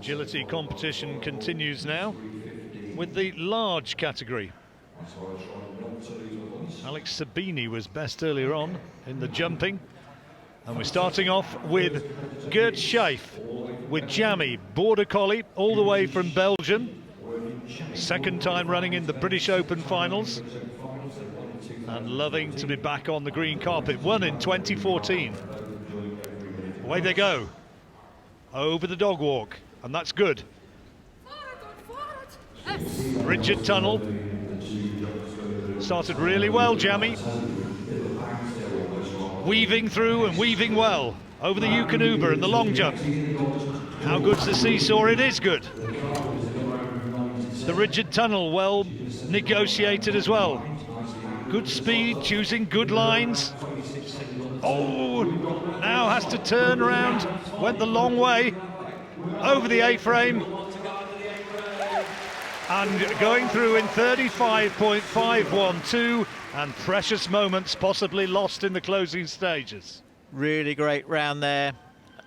Agility competition continues now with the large category. Alex Sabini was best earlier on in the jumping. And we're starting off with Gert Scheif with Jamie, Border Collie, all the way from Belgium. Second time running in the British Open finals. And loving to be back on the green carpet. Won in 2014. Away they go. Over the dog walk. And that's good. Rigid tunnel. Started really well, Jamie. Weaving through and weaving well over the Eukanuba and the long jump. How good's the seesaw? It is good. The rigid tunnel, well negotiated as well. Good speed, choosing good lines. Oh, now has to turn around. Went the long way over the A-frame. And going through in 35.512, and precious moments possibly lost in the closing stages. Really great round there.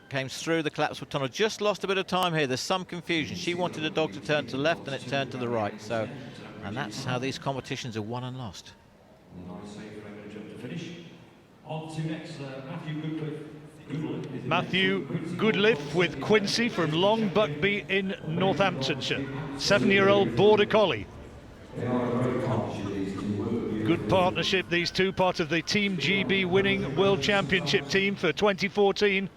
Came through the collapsible tunnel. Just lost a bit of time here. There's some confusion. She wanted the dog to turn to the left and it turned to the right. So, and that's how these competitions are won and lost. Matthew Goodliff with Quincy from Long Buckby in Northamptonshire. 7-year-old Border Collie. Good partnership, these two, part of the Team GB winning World Championship team for 2014.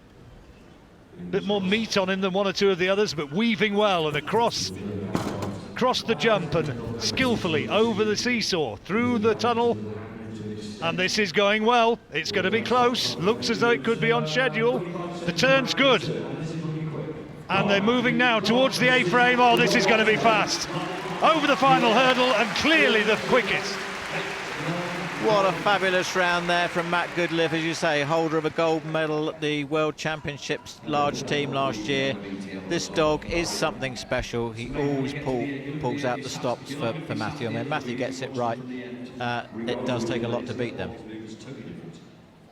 Bit more meat on him than one or two of the others, but weaving well and across the jump and skillfully over the seesaw, through the tunnel. And this is going well. It's going to be close. Looks as though it could be on schedule. The turn's good. And they're moving now towards the A-frame. Oh, this is going to be fast. Over the final hurdle and clearly the quickest. What a fabulous round there from Matt Goodliff, as you say, holder of a gold medal at the World Championships large team last year. This dog is something special. He always pulls out the stops for Matthew. I mean, Matthew gets it right. It does take a lot to beat them.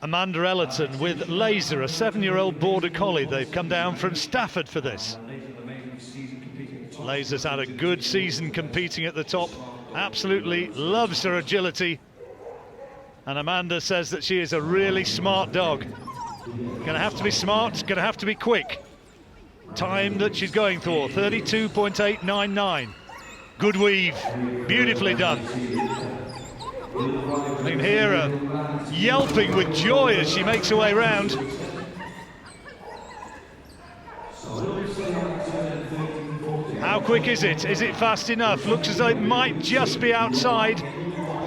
Amanda Ellerton with Laser, a 7-year-old Border Collie. They've come down from Stafford for this. Laser's had a good season competing at the top. Absolutely loves her agility. And Amanda says that she is a really smart dog. Gonna have to be smart, gonna have to be quick. Time that she's going for, 32.899. Good weave, beautifully done. You can hear her yelping with joy as she makes her way round. How quick is it? Is it fast enough? Looks as though it might just be outside.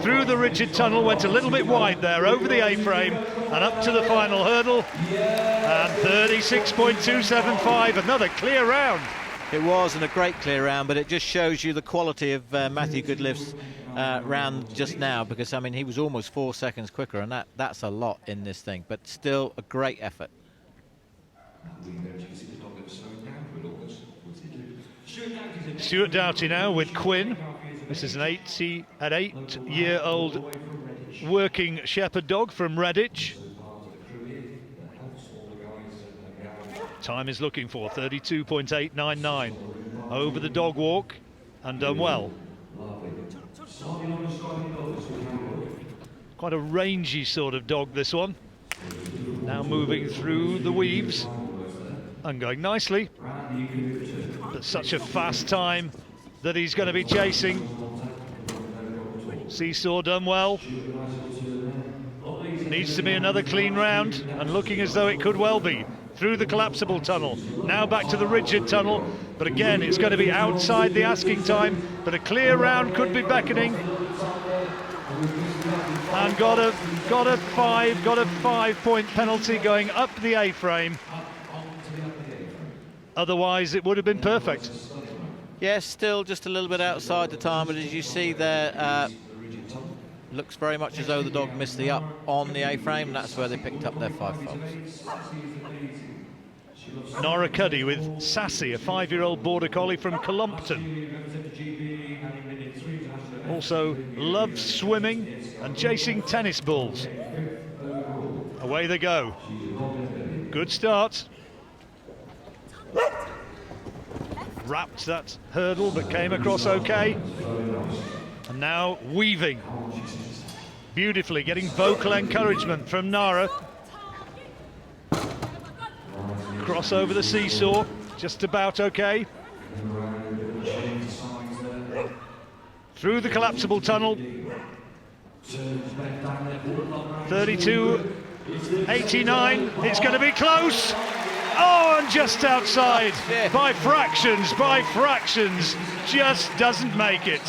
Through the rigid tunnel, went a little bit wide there, over the A-frame, and up to the final hurdle. And 36.275, another clear round. It was, and a great clear round, but it just shows you the quality of Matthew Goodliff's round just now, because, I mean, he was almost 4 seconds quicker, and that's a lot in this thing, but still a great effort. Stuart Doughty now with Quinn. This is an 8-year-old working shepherd dog from Redditch. Time is looking for 32.899. Over the dog walk and done well. Quite a rangy sort of dog, this one. Now moving through the weaves and going nicely. But such a fast time that he's going to be chasing. Seesaw done well. Needs to be another clean round, and looking as though it could well be. Through the collapsible tunnel, now back to the rigid tunnel, but again it's going to be outside the asking time, but a clear round could be beckoning. And got a 5-point penalty going up the A-frame. Otherwise it would have been perfect. Yes, still just a little bit outside the time, but as you see there, looks very much as though the dog missed the up on the A-frame, and that's where they picked up their 5 faults. Nora Cuddy with Sassy, a 5-year-old Border Collie from Columpton. Also loves swimming and chasing tennis balls. Away they go. Good start. wrapped that hurdle but came across okay. And now weaving beautifully, getting vocal encouragement from Nara. Cross over the seesaw, just about okay. Through the collapsible tunnel. 32.89, it's going to be close. Oh, and just outside, by fractions, just doesn't make it.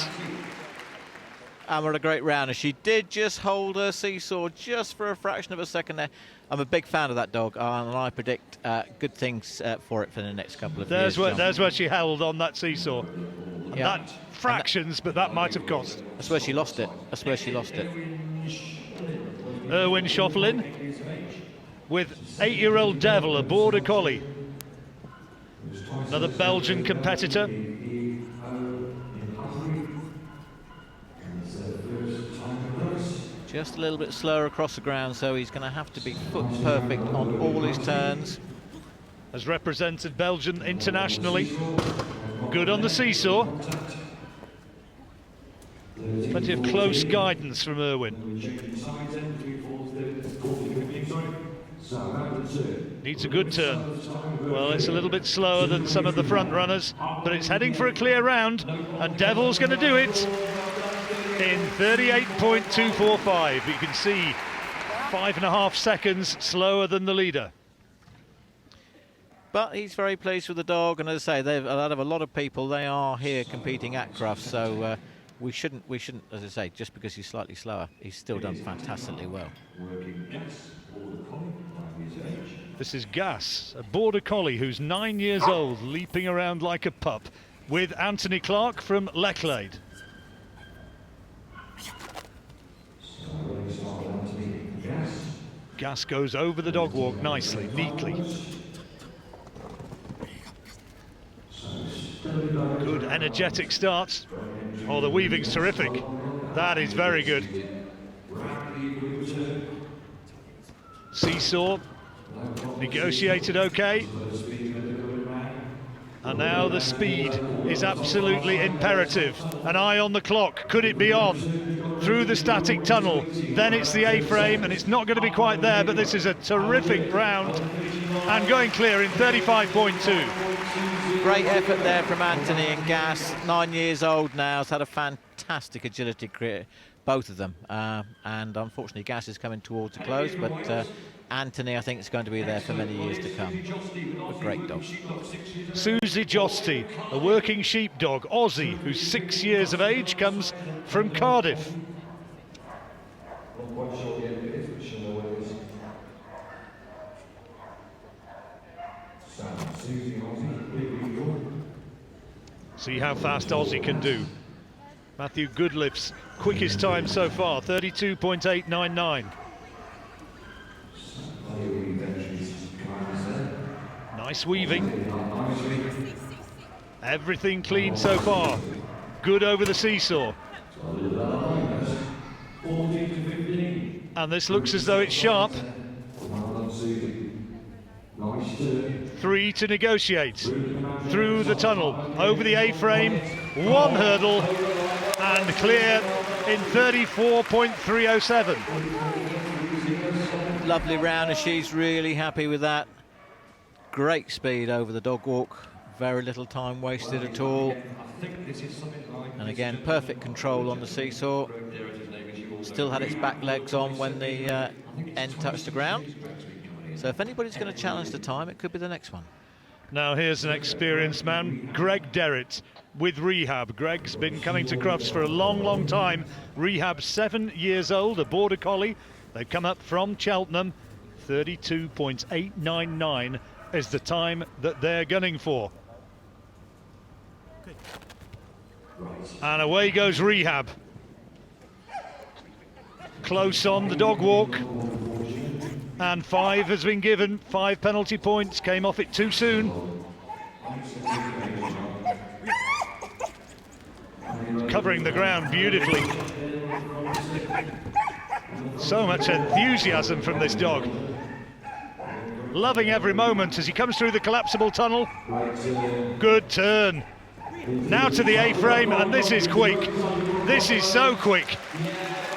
And what a great rounder. She did just hold her seesaw just for a fraction of a second there. I'm a big fan of that dog, and I predict good things for it for the next couple of years. There's where she held on that seesaw. Yeah. That fractions, but that might have cost. That's where she lost it. That's where she lost it. Erwin Schoffelin with 8-year-old Devil, a border collie. Another Belgian competitor. Just a little bit slower across the ground, so he's going to have to be foot perfect on all his turns. Has represented Belgium internationally. Good on the seesaw. Plenty of close guidance from Erwin. Needs a good turn. Well, it's a little bit slower than some of the front runners, but it's heading for a clear round, and Devil's going to do it in 38.245. You can see 5.5 seconds slower than the leader. But he's very pleased with the dog, and as I say, they've out of a lot of people, they are here competing at Crufts, so we shouldn't, as I say, just because he's slightly slower, he's still done fantastically well. This is Gas, a border collie who's 9 years old, leaping around like a pup, with Anthony Clark from Lechlade. Gas goes over the dog walk nicely, neatly. Good energetic starts. Oh, the weaving's terrific. That is very good. Seesaw, negotiated okay. And now the speed is absolutely imperative. An eye on the clock. Could it be on? Through the static tunnel. Then it's the A-frame, and it's not going to be quite there, but this is a terrific round. And going clear in 35.2. Great effort there from Anthony and Gas. 9 years old now, has had a fantastic agility career, both of them. And unfortunately, Gas is coming towards a close, but Anthony, I think, is going to be there for many years to come. A great dog. Susie Josty, a working sheepdog, Aussie, who's 6 years of age, comes from Cardiff. See how fast Aussie can do. Matthew Goodliff's quickest time so far, 32.899. Nice weaving. Everything clean so far. Good over the seesaw. And this looks as though it's sharp. 3 to negotiate. Through the tunnel, over the A-frame, 1 hurdle, and clear in 34.307. Lovely round, and she's really happy with that. Great speed over the dog walk, very little time wasted at all. And again, perfect control on the seesaw. Still had its back legs on when the end touched the ground. So if anybody's going to challenge the time, it could be the next one. Now here's an experienced man, Greg Derritt, with Rehab. Greg's been coming to Crufts for a long, long time. Rehab, 7 years old, a border collie. They've come up from Cheltenham. 32.899 is the time that they're gunning for. And away goes Rehab. Close on the dog walk. And 5 has been given, 5 penalty points, came off it too soon. Covering the ground beautifully. So much enthusiasm from this dog. loving every moment as he comes through the collapsible tunnel. Good turn. Now to the A-frame, and this is quick. This is so quick.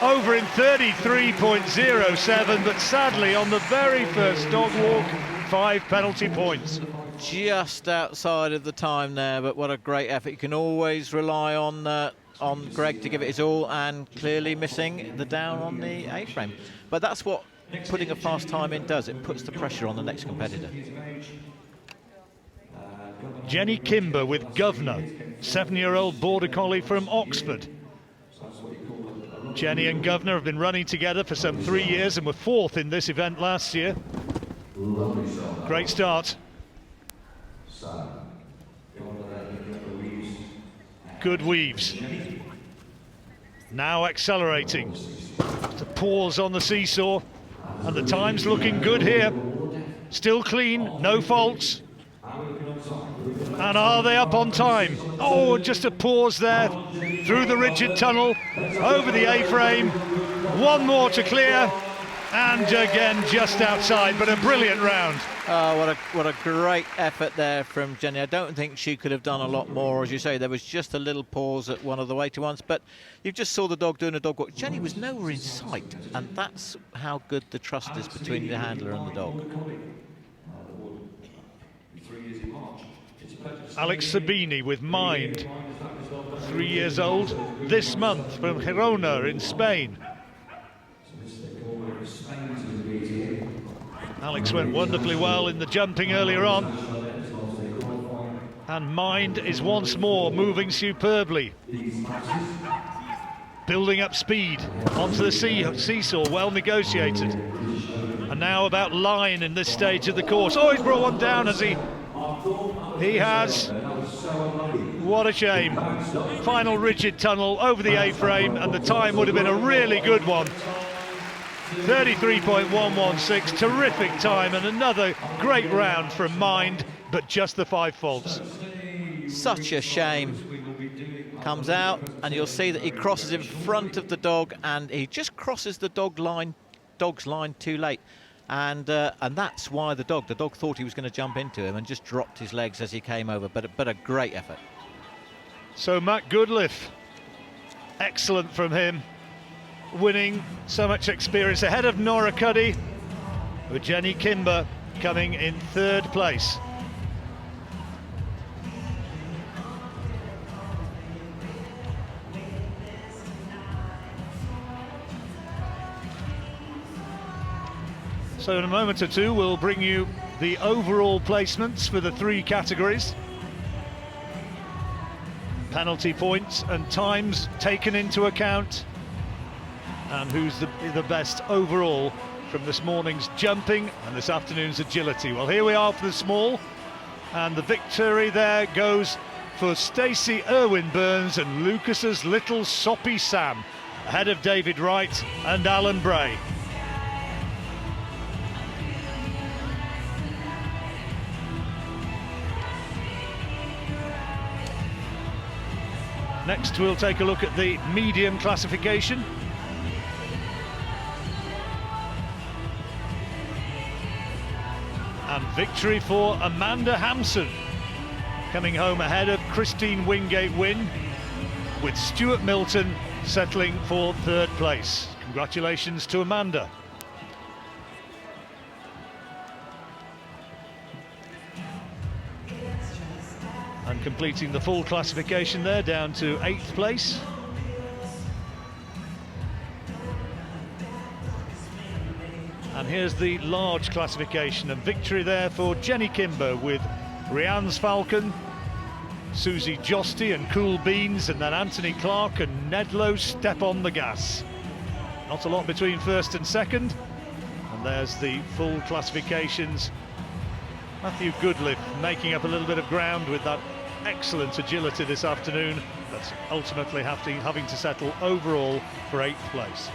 Over in 33.07, but sadly on the very first dog walk, 5 penalty points. Just outside of the time there, but what a great effort. You can always rely on Greg to give it his all, and clearly missing the down on the A-frame. But that's what putting a fast time in does. It puts the pressure on the next competitor. Jenny Kimber with Governor, 7-year-old border collie from Oxford. Jenny and Governor have been running together for some 3 years and were 4th in this event last year. Great start. Good weaves. Now accelerating. To pause on the seesaw, and the time's looking good here. Still clean, no faults. And are they up on time? Oh, just a pause there. Through the rigid tunnel, over the A-frame. One more to clear, and again just outside, but a brilliant round. Oh, what a great effort there from Jenny. I don't think she could have done a lot more. As you say, there was just a little pause at one of the weighty ones, but you just saw the dog doing a dog walk. Jenny was nowhere in sight, and that's how good the trust is between the handler and the dog. Alex Sabini with Mind, 3 years old, this month from Girona in Spain. Alex went wonderfully well in the jumping earlier on. And Mind is once more moving superbly. Building up speed onto the seesaw, well negotiated. And now about line in this stage of the course. Oh, he's brought one down as he has. What a shame. Final rigid tunnel over the A-frame, and the time would have been a really good one. 33.116, terrific time, and another great round from Mind, but just the 5 faults. Such a shame. Comes out, and you'll see that he crosses in front of the dog, and he just crosses the dog's line too late. And that's why the dog thought he was going to jump into him and just dropped his legs as he came over, but a great effort. So Matt Goodliff, excellent from him, winning so much experience ahead of Nora Cuddy, with Jenny Kimber coming in 3rd place. So in a moment or two, we'll bring you the overall placements for the 3 categories. Penalty points and times taken into account. And who's the best overall from this morning's jumping and this afternoon's agility. Well, here we are for the small. And the victory there goes for Stacey Irwin-Burns and Lucas's little Soppy Sam, ahead of David Wright and Alan Bray. Next, we'll take a look at the medium classification. And victory for Amanda Hampson, coming home ahead of Christine Wingate-Wynne, with Stuart Milton settling for 3rd place. Congratulations to Amanda. And completing the full classification there, down to 8th place. And here's the large classification, and victory there for Jenny Kimber with Rianne's Falcon, Susie Josty and Cool Beans, and then Anthony Clark and Nedlow Step on the Gas. Not a lot between 1st and 2nd. And there's the full classifications. Matthew Goodliff making up a little bit of ground with that excellent agility this afternoon, that's ultimately having to settle overall for 8th place.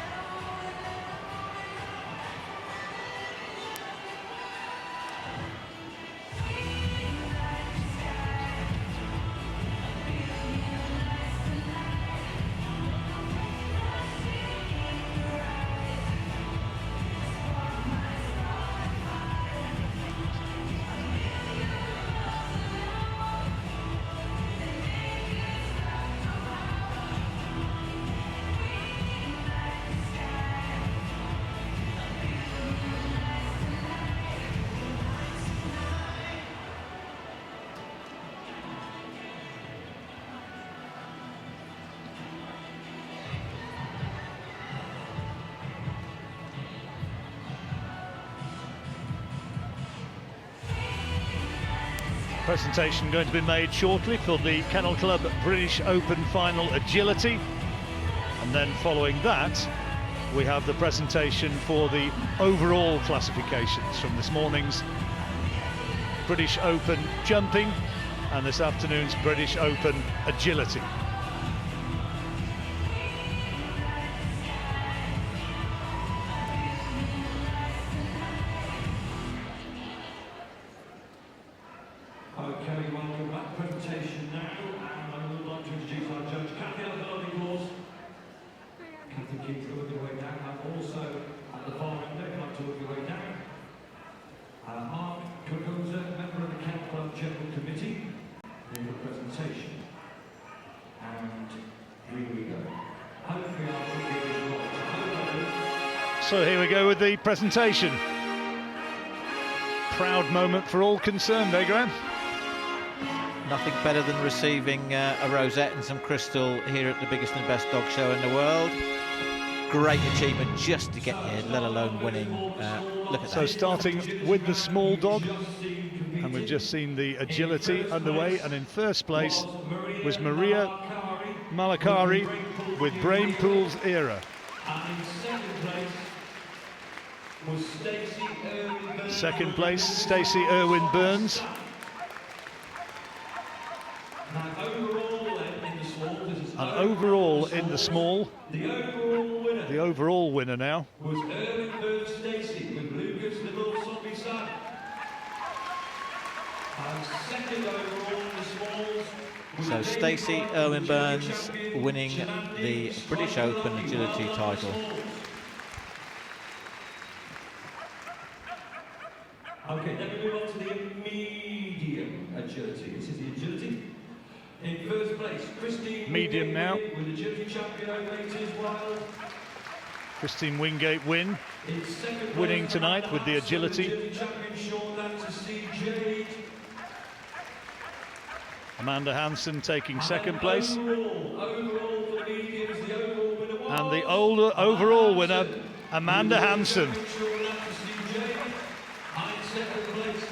Presentation going to be made shortly for the Kennel Club British Open Final Agility, and then following that we have the presentation for the overall classifications from this morning's British Open Jumping and this afternoon's British Open Agility. Okay, welcome back. Presentation now, and I would like to introduce our judge, Kathy, on the lovely course. Kathy keeps working her way down, and also at the far end, they'd like to work your way down. Mark Crufts, member of the Kennel Club General Committee, in the presentation. And here we go. Hopefully I'll give you right. So here we go with the presentation. Proud moment for all concerned, eh, Graham? Nothing better than receiving a rosette and some crystal here at the biggest and best dog show in the world. Great achievement just to get here, let alone winning. Look at so that. Starting with the small dog, and we've just seen the agility underway, and in first place was Maria Malakari with Brainpool's Era. And in second place was Stacey Irwin. Second place, Stacey Irwin Burns. Now, overall in the small, And overall in the small, the overall winner now was Irwin Burns Stacey with Lucas Little Zombie Sad. And second overall in the smalls was So Stacey Irwin Burns winning the British Open Agility title. Okay, then we move on to the medium agility. This is the agility. In first place, Christine Medium now. with the agility champion over 8 years wild. Christine Wingate win, In second place, winning tonight with the agility. champion Sean Lance CJ. Amanda Hansen taking second place, Overall for the mediums, the overall winner was and the overall winner, Amanda Hansen. Sean Lance CJ. And in second place,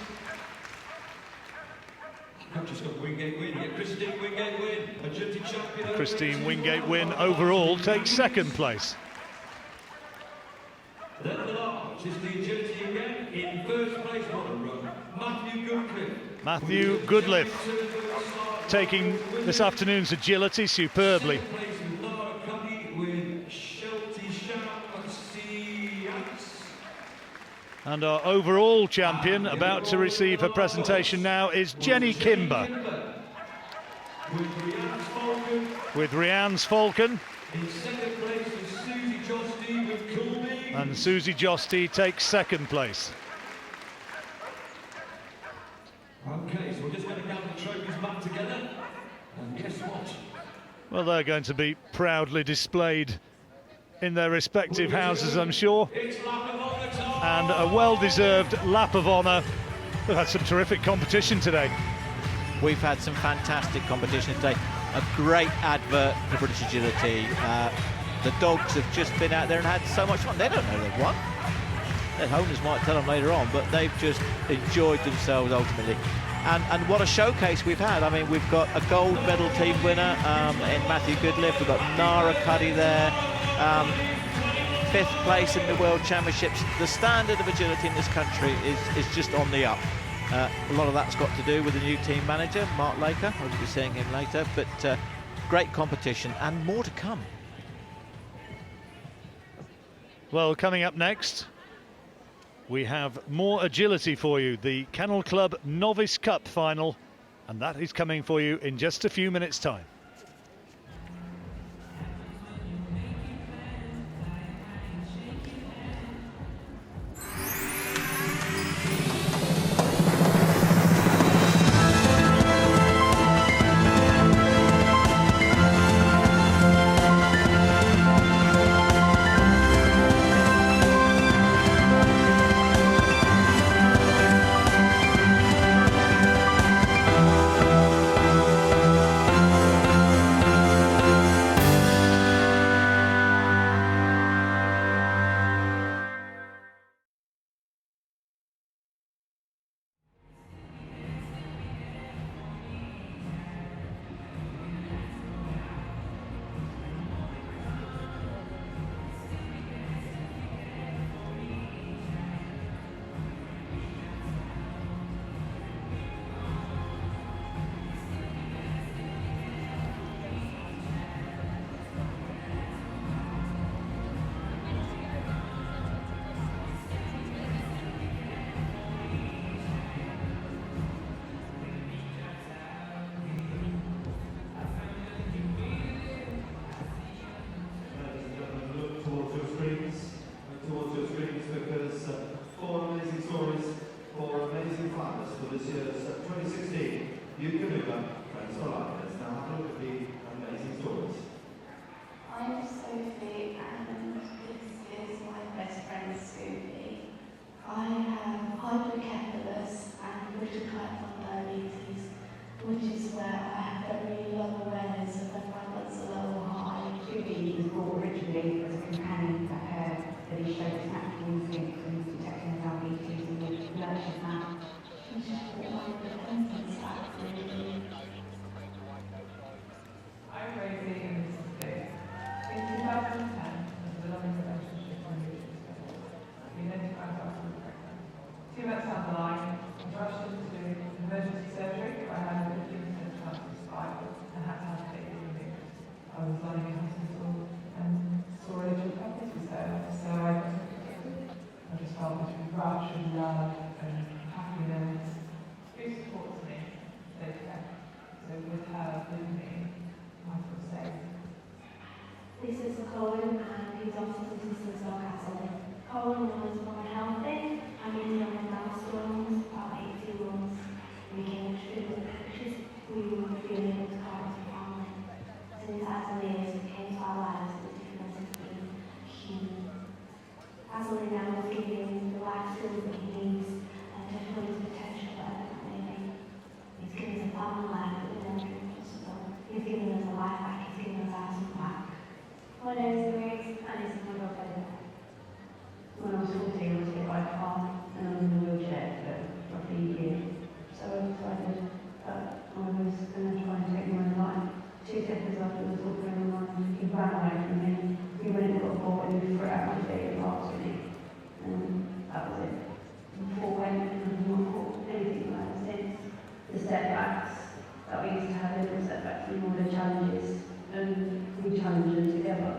I've just got Wingate win. Yeah, Christine Wingate win, agility champion. over Christine 8 years Wingate wild. win overall takes second place. Then the large is the agility again. In first place, what a run, Matthew Goodcliffe. Matthew Goodliffe taking this afternoon's agility superbly. Second place with Lara Cuddy with Shelty Sham. And our overall champion, about to receive her presentation now, is Jenny Kimber with Rianne's Falcon. In second place is Susie Josty with Coolby. And Susie Josty takes second place. Okay, so we're just going to gather the trophies back together. And guess what? Well, they're going to be proudly displayed in their respective houses, I'm sure. It's lap of honour time. And a well-deserved lap of honour. We've had some terrific competition today. We've had some fantastic competition today. A great advert for British Agility. The dogs have just been out there and had so much fun. They don't know they've won. Their owners might tell them later on, but they've just enjoyed themselves ultimately. And what a showcase we've had. I mean, we've got a gold medal team winner in Matthew Goodliffe. We've got Nara Cuddy there. Fifth place in the World Championships. The standard of agility in this country is just on the up. A lot of that's got to do with the new team manager, Mark Laker. I'll be seeing him later, but great competition and more to come. Well, coming up next, we have more agility for you, the Kennel Club Novice Cup final, and that is coming for you in just a few minutes' time. with her, with me, I feel safe. This is Colin and his autistic sister's dog Castle. Colin was born healthy and he's on milestones, about 18 months. We came extremely anxious. We were feeling able to call as a family. Since Azalee came to our lives, the difference has been huge. Azalee now is giving the life skills that he needs and to fulfill his potential, whatever that may be. He's given us a family life that we never dreamed possible. He's given us a life back, he's given us our son back. My name is Grace and it's my dog Eddie. When I was 14, I was hit by a car and I was in a wheelchair for roughly a year. So I decided that I was going to try and take my own life. 2 seconds after I was walking around, he ran away from me. He went and got a ball and he threw it out my feet and laughed at me. And that was it. Before when I was not caught anything like that since. The setbacks that we used to have, little setbacks and all the challenges, and we challenge them together.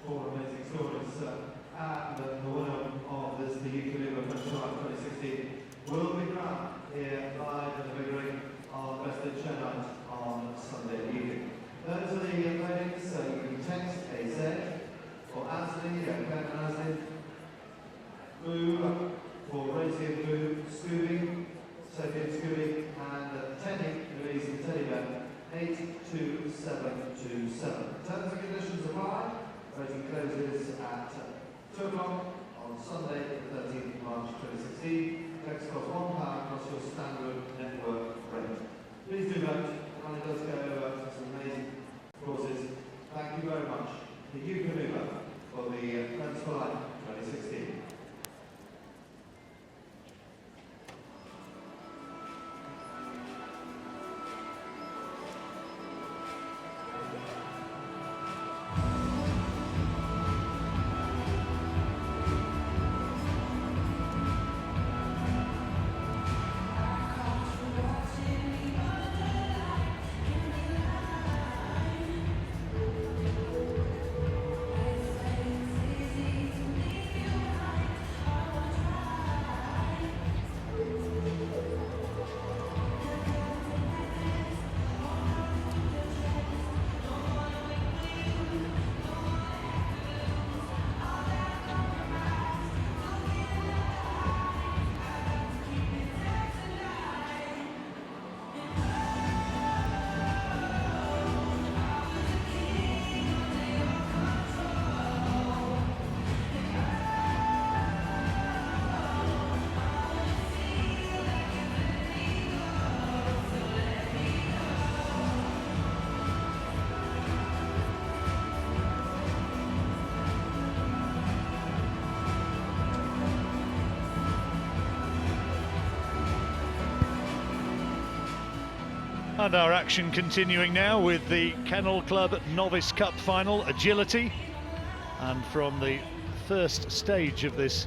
4 amazing stories, and the winner of this, the Youth Liver Festival 2016, will be crowned here live in the big ring on Best in Show night on Sunday evening. Those are the ladies, so you can text AZ for Anthony, Ken Anthony, Boo for Rosie and Boo, Scooby, Sophie and Scooby, and Teddy, Louise and Teddy Bear, 82727. Terms and conditions apply. Voting closes at 2 o'clock on Sunday, the 13th of March 2016. Text costs £1 plus your standard network rate. Please do vote. Money does go over to some amazing causes. Thank you very much. The Youth Liver for the Friends for Life 2016. And our action continuing now with the Kennel Club Novice Cup final, agility. And from the first stage of this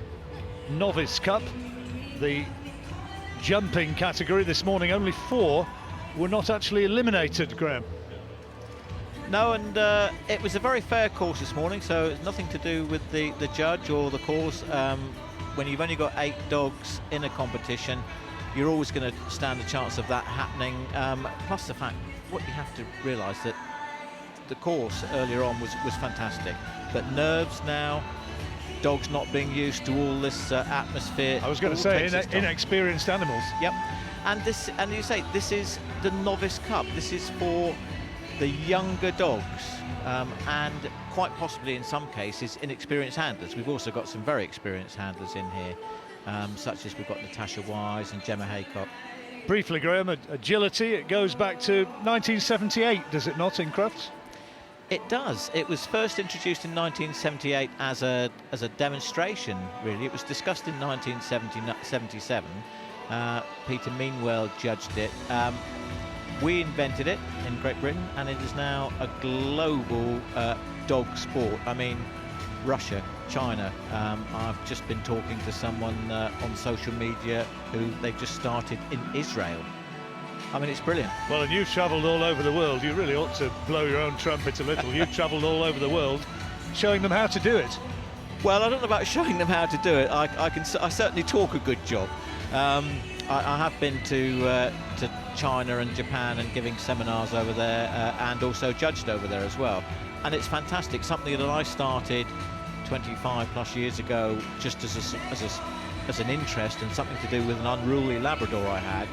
Novice Cup, the jumping category this morning, only 4 were not actually eliminated, Graham. No, and it was a very fair course this morning, so it's nothing to do with the judge or the course. When you've only got 8 dogs in a competition, you're always going to stand a chance of that happening. Plus the fact, what you have to realise that the course earlier on was fantastic, but nerves now, dogs not being used to all this atmosphere. I was going to say, inexperienced animals. Yep, and you say this is the Novice Cup. This is for the younger dogs, and quite possibly in some cases inexperienced handlers. We've also got some very experienced handlers in here. Such as we've got Natasha Wise and Gemma Haycock. Briefly, Graham, agility, it goes back to 1978, does it not, in Crufts? It does. It was first introduced in 1978 as a demonstration, really. It was discussed in 1977. Peter Meanwell judged it. We invented it in Great Britain, and it is now a global dog sport. I mean, Russia, China. I've just been talking to someone on social media who they've just started in Israel. I mean, it's brilliant. Well, and you've travelled all over the world. You really ought to blow your own trumpet a little. You've travelled all over the world showing them how to do it. Well, I don't know about showing them how to do it. I certainly talk a good job. I have been to China and Japan and giving seminars over there, and also judged over there as well. And it's fantastic, something that I started 25 plus years ago just as an interest and something to do with an unruly Labrador I had,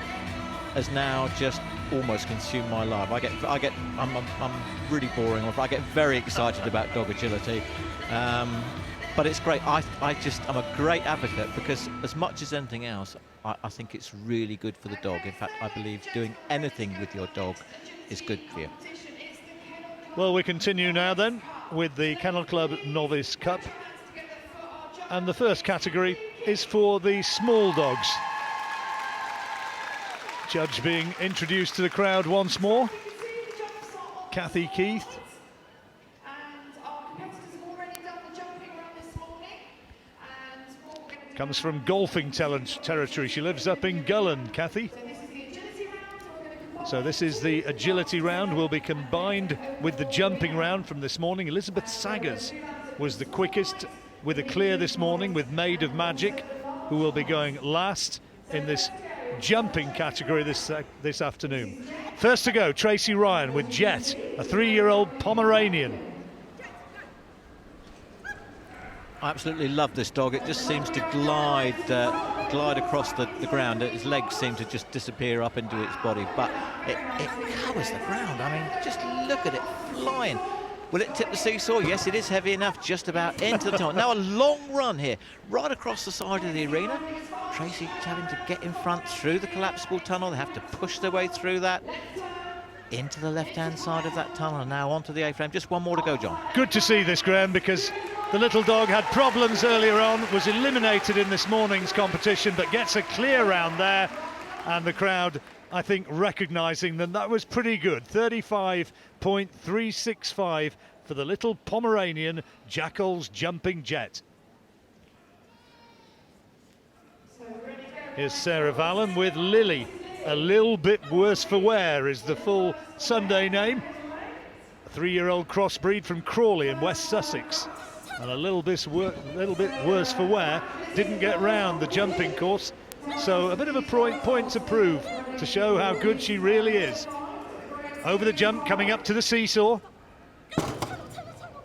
has now just almost consumed my life. I'm really boring. I get very excited about dog agility, but it's great. I'm a great advocate, because as much as anything else, I think it's really good for the dog. In fact, I believe doing anything with your dog is good for you. Well, we continue now then with the Kennel Club Novice Cup, and the first category is for the small dogs. Judge being introduced to the crowd once more, Kathy Keith. Comes from golfing territory. She lives up in Gullen, Kathy. So this is the agility round, will be combined with the jumping round from this morning. Elizabeth Saggers was the quickest with a clear this morning, with Maid of Magic, who will be going last in this jumping category this afternoon. First to go, Tracy Ryan with Jet, a 3-year-old Pomeranian. I absolutely love this dog. It just seems to glide across the ground. His legs seem to just disappear up into its body, but it covers the ground. I mean, just look at it flying. Will it tip the seesaw? Yes, it is heavy enough, just about into the tunnel. Now a long run here, right across the side of the arena. Tracy having to get in front through the collapsible tunnel. They have to push their way through that, into the left-hand side of that tunnel, and now onto the A-frame. Just one more to go, John. Good to see this, Graham, because the little dog had problems earlier on, was eliminated in this morning's competition, but gets a clear round there, and the crowd, I think, recognising that was pretty good. 35.365 for the little Pomeranian Jackal's Jumping Jet. Here's Sarah Vallon with Lily. A little bit worse for wear is the full Sunday name. A 3-year-old crossbreed from Crawley in West Sussex. And a little bit worse for wear. Didn't get round the jumping course. So a bit of a point to prove, to show how good she really is. Over the jump, coming up to the seesaw.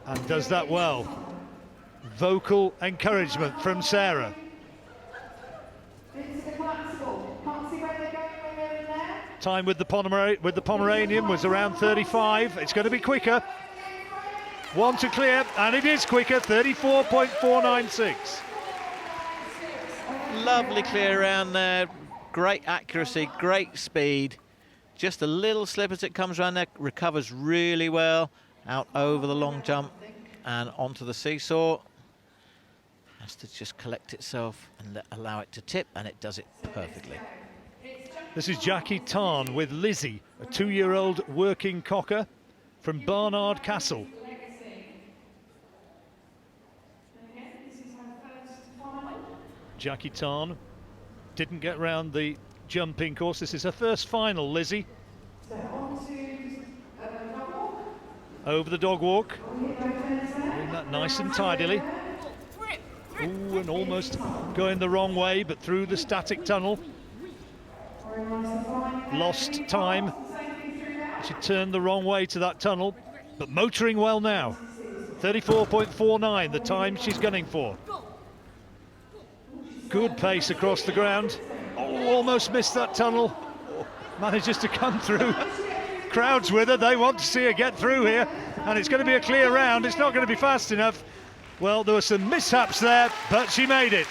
And does that well. Vocal encouragement from Sarah. Time with the Pomeranian was around 35. It's going to be quicker. One to clear, and it is quicker, 34.496. Lovely clear around there, great accuracy, great speed. Just a little slip as it comes around there, recovers really well, out over the long jump and onto the seesaw. Has to just collect itself and allow it to tip, and it does it perfectly. This is Jackie Tarn with Lizzie, a 2-year-old working cocker from Barnard Castle. Jackie Tarn didn't get round the jumping course. This is her first final, Lizzie. Over the dog walk. Doing that nice and tidily. Ooh, and almost going the wrong way, but through the static tunnel. Lost time. She turned the wrong way to that tunnel, but motoring well now. 34.49, the time she's gunning for. Good pace across the ground. Oh, almost missed that tunnel. Manages to come through. Crowd's with her, they want to see her get through here, and it's going to be a clear round. It's not going to be fast enough. Well, there were some mishaps there, but she made it.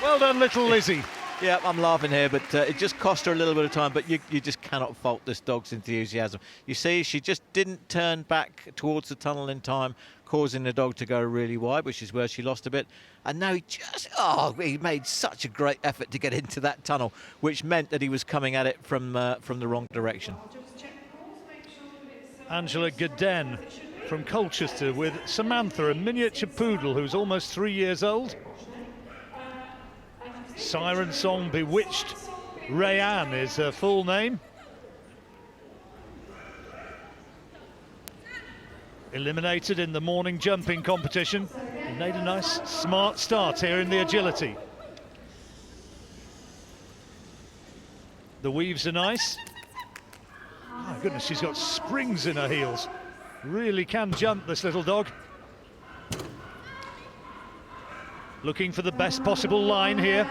Well done, little Lizzie. Yeah, I'm laughing here, but it just cost her a little bit of time, but you just cannot fault this dog's enthusiasm. You see, she just didn't turn back towards the tunnel in time, causing the dog to go really wide, which is where she lost a bit. And now he made such a great effort to get into that tunnel, which meant that he was coming at it from the wrong direction. Angela Gaden from Colchester with Samantha, a miniature poodle who's almost 3 years old. Siren Song Bewitched Rayanne is her full name. Eliminated in the morning jumping competition. And made a nice smart start here in the agility. The weaves are nice. My goodness, she's got springs in her heels. Really can jump, this little dog. Looking for the best possible line here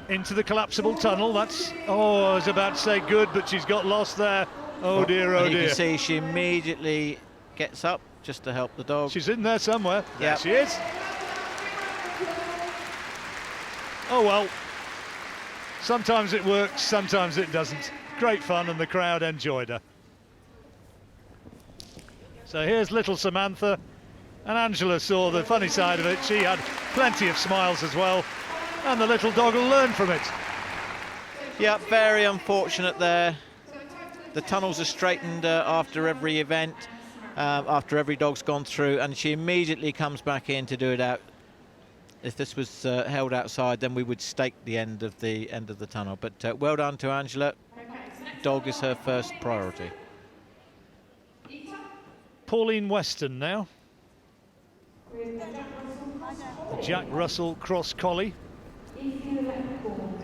into the collapsible tunnel. That's, oh, I was about to say good, but she's got lost there. Oh dear, oh and you dear. can see she immediately gets up just to help the dog. She's in there somewhere. There Yep. she is. Oh well. Sometimes it works, sometimes it doesn't. Great fun, and the crowd enjoyed her. So here's little Samantha, and Angela saw the funny side of it. She had plenty of smiles as well, and the little dog will learn from it. Yeah, very unfortunate there. The tunnels are straightened after every event, after every dog's gone through, and she immediately comes back in to do it out. If this was held outside, then we would stake the end of the tunnel. But well done to Angela. Dog is her first priority. Pauline Weston now. The Jack Russell Cross Collie.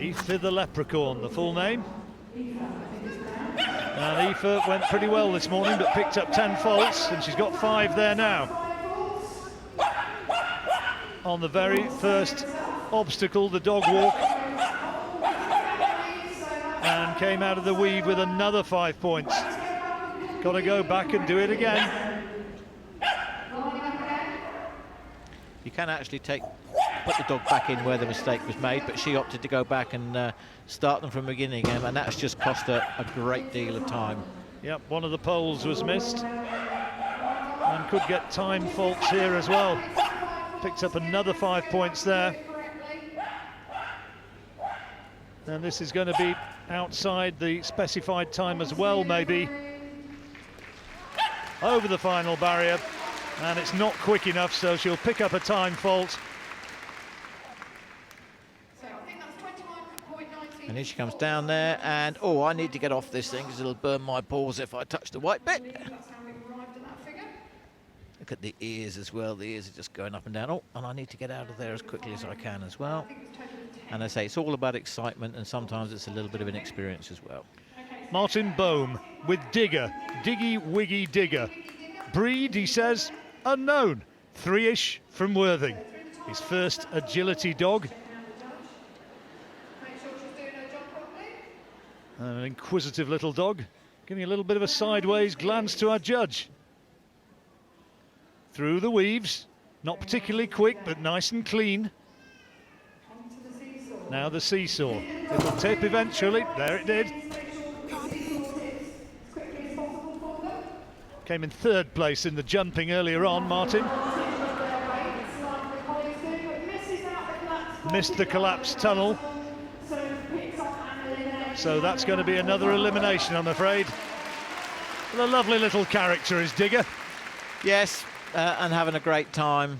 Aoife the Leprechaun, the full name. And Aoife went pretty well this morning, but picked up 10 faults, and she's got 5 there now. On the very first obstacle, the dog walk, and came out of the weave with another 5 points. Got to go back and do it again. You can actually put the dog back in where the mistake was made, but she opted to go back and start them from the beginning again, and that's just cost her a great deal of time. Yep, one of the poles was missed, and could get time faults here as well. Picked up another 5 points there. And this is going to be outside the specified time as well, maybe. Over the final barrier, and it's not quick enough, so she'll pick up a time fault. And here she comes down there, and oh, I need to get off this thing because it'll burn my paws if I touch the white bit. Look at the ears as well. The ears are just going up and down. Oh, and I need to get out of there as quickly as I can as well. And I say it's all about excitement, and sometimes it's a little bit of inexperience as well. Martin Bohm with Digger, Diggy Wiggy Digger. Breed, he says, unknown. 3-ish from Worthing. His first agility dog. An inquisitive little dog, giving a little bit of a sideways glance to our judge. Through the weaves, not particularly quick, but nice and clean. Now the seesaw. It'll tip eventually. There it did. Came in 3rd place in the jumping earlier on, Martin. Missed the collapsed tunnel. So that's going to be another elimination, I'm afraid. But a lovely little character is Digger. Yes, and having a great time.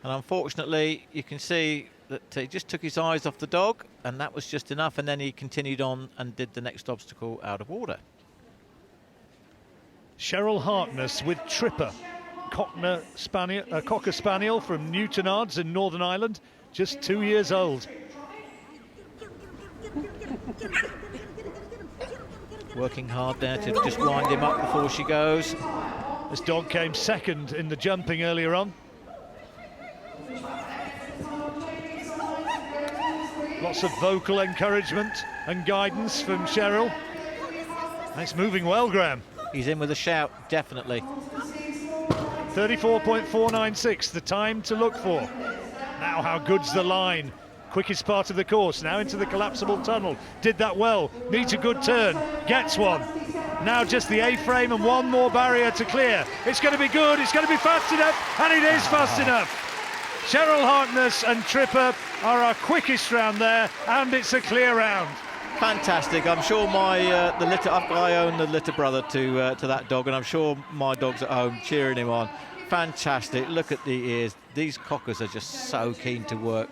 And unfortunately, you can see that he just took his eyes off the dog, and that was just enough. And then he continued on and did the next obstacle out of order. Cheryl Harkness with Tripper, Cocker Spaniel from Newtonards in Northern Ireland, just 2 years old. Working hard there to just wind him up before she goes. This dog came 2nd in the jumping earlier on. Lots of vocal encouragement and guidance from Cheryl. And it's moving well, Graham. He's in with a shout, definitely. 34.496, the time to look for. Now how good's the line? Quickest part of the course, now into the collapsible tunnel. Did that well, needs a good turn, gets one. Now just the A-frame and one more barrier to clear. It's going to be good, it's going to be fast enough, and it is fast enough. Cheryl Harkness and Tripper are our quickest round there, and it's a clear round. Fantastic. I'm sure I own the litter brother to that dog, and I'm sure my dog's at home cheering him on. Fantastic. Look at the ears. These cockers are just so keen to work.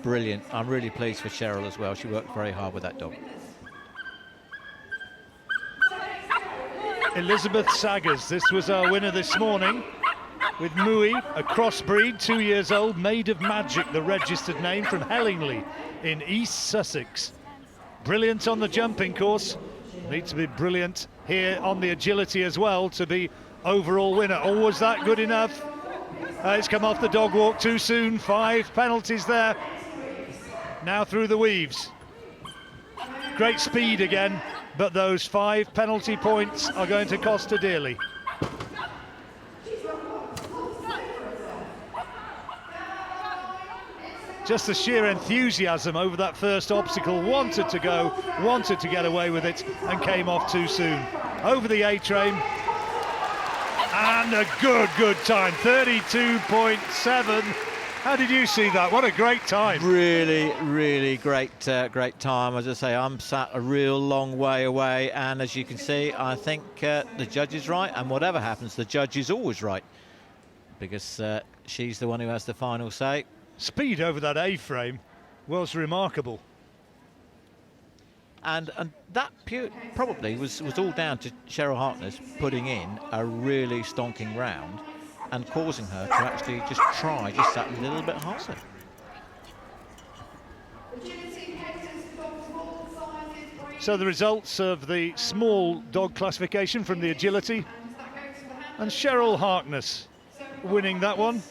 Brilliant. I'm really pleased for Cheryl as well. She worked very hard with that dog. Elizabeth Saggers, this was our winner this morning, with Mui, a crossbreed, 2 years old, Maid of Magic, the registered name, from Hellingley in East Sussex. Brilliant on the jumping course. Need to be brilliant here on the agility as well to be overall winner. Oh, was that good enough? It's come off the dog walk too soon. 5 penalties there. Now through the weaves. Great speed again, but those 5 penalty points are going to cost her dearly. Just the sheer enthusiasm over that first obstacle, wanted to go, wanted to get away with it, and came off too soon. Over the A-train, and a good time, 32.7. How did you see that? What a great time. Really great time. As I say, I'm sat a real long way away, and as you can see, I think the judge is right, and whatever happens, the judge is always right, because she's the one who has the final say. Speed over that A-frame was remarkable. And that probably was all down to Cheryl Harkness putting in a really stonking round and causing her to actually just try just that little bit harder. So the results of the small dog classification from the agility, and Cheryl Harkness winning that one.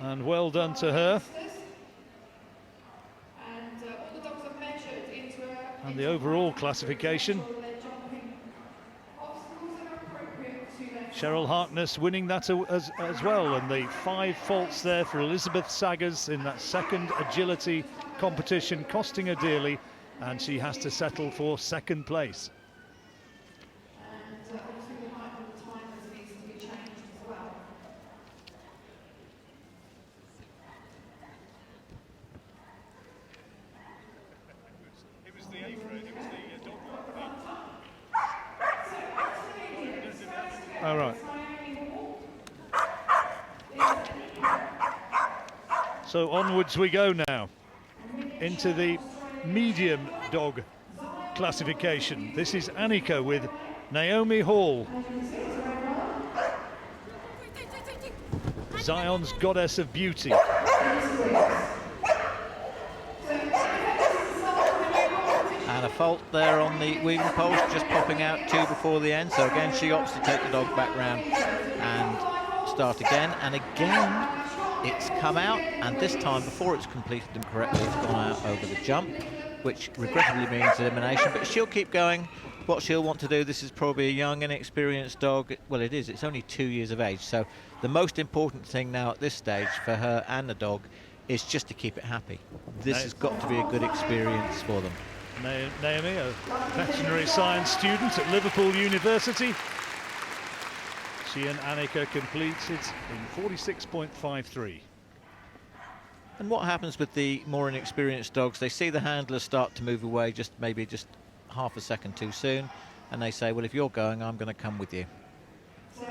And well done to her. And the overall classification, Cheryl Harkness winning that as well. And the 5 faults there for Elizabeth Saggers in that second agility competition, costing her dearly, and she has to settle for 2nd place. All right. So onwards we go now into the medium dog classification. This is Annika with Naomi Hall, Zion's goddess of beauty. And a fault there on the weaving post, just popping out 2 before the end. So again, she opts to take the dog back round and start again. And again, it's come out, and this time, before it's completed them correctly, it's gone out over the jump, which regrettably means elimination. But she'll keep going. What she'll want to do, this is probably a young, inexperienced dog. Well, it is. It's only 2 years of age. So the most important thing now at this stage for her and the dog is just to keep it happy. This has got to be a good experience for them. Naomi, a veterinary science student at Liverpool University. She and Annika completed in 46.53. And what happens with the more inexperienced dogs, they see the handlers start to move away maybe just half a second too soon, and they say, well, if you're going, I'm going to come with you. So,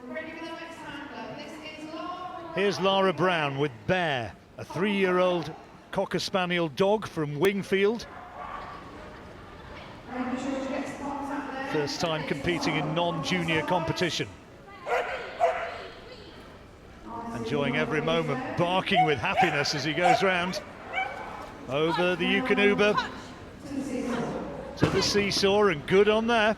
we're ready for the next handler. This is Lara. Here's Lara Brown with Bear, a 3-year-old Cocker Spaniel dog from Wingfield. First time competing in non-junior competition. Enjoying every moment, barking with happiness as he goes round. Over the Eukanuba to the seesaw, and good on there.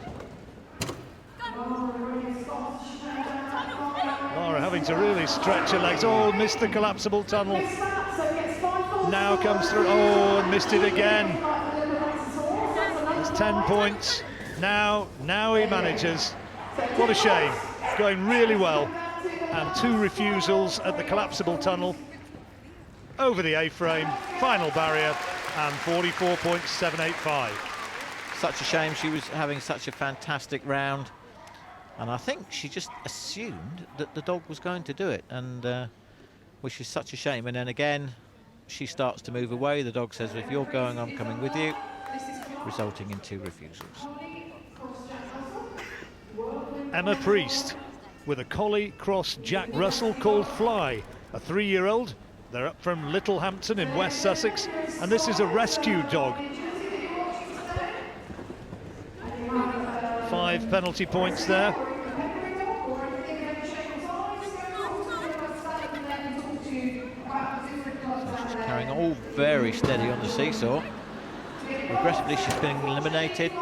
Lara having to really stretch her legs. Oh, missed the collapsible tunnel. Now comes through. Oh, and missed it again. It's 10 points. Now he manages. What a shame. Going really well. And 2 refusals at the collapsible tunnel. Over the A-frame, final barrier, and 44.785. Such a shame. She was having such a fantastic round, and I think she just assumed that the dog was going to do it, and which is such a shame. And then again, she starts to move away. The dog says, if you're going, I'm coming with you, resulting in 2 refusals. Emma Priest with a collie cross Jack Russell called Fly, a 3-year-old. They're up from Littlehampton in West Sussex, and this is a rescue dog. 5 penalty points there. So she's carrying all very steady on the seesaw. Progressively, she's been eliminated.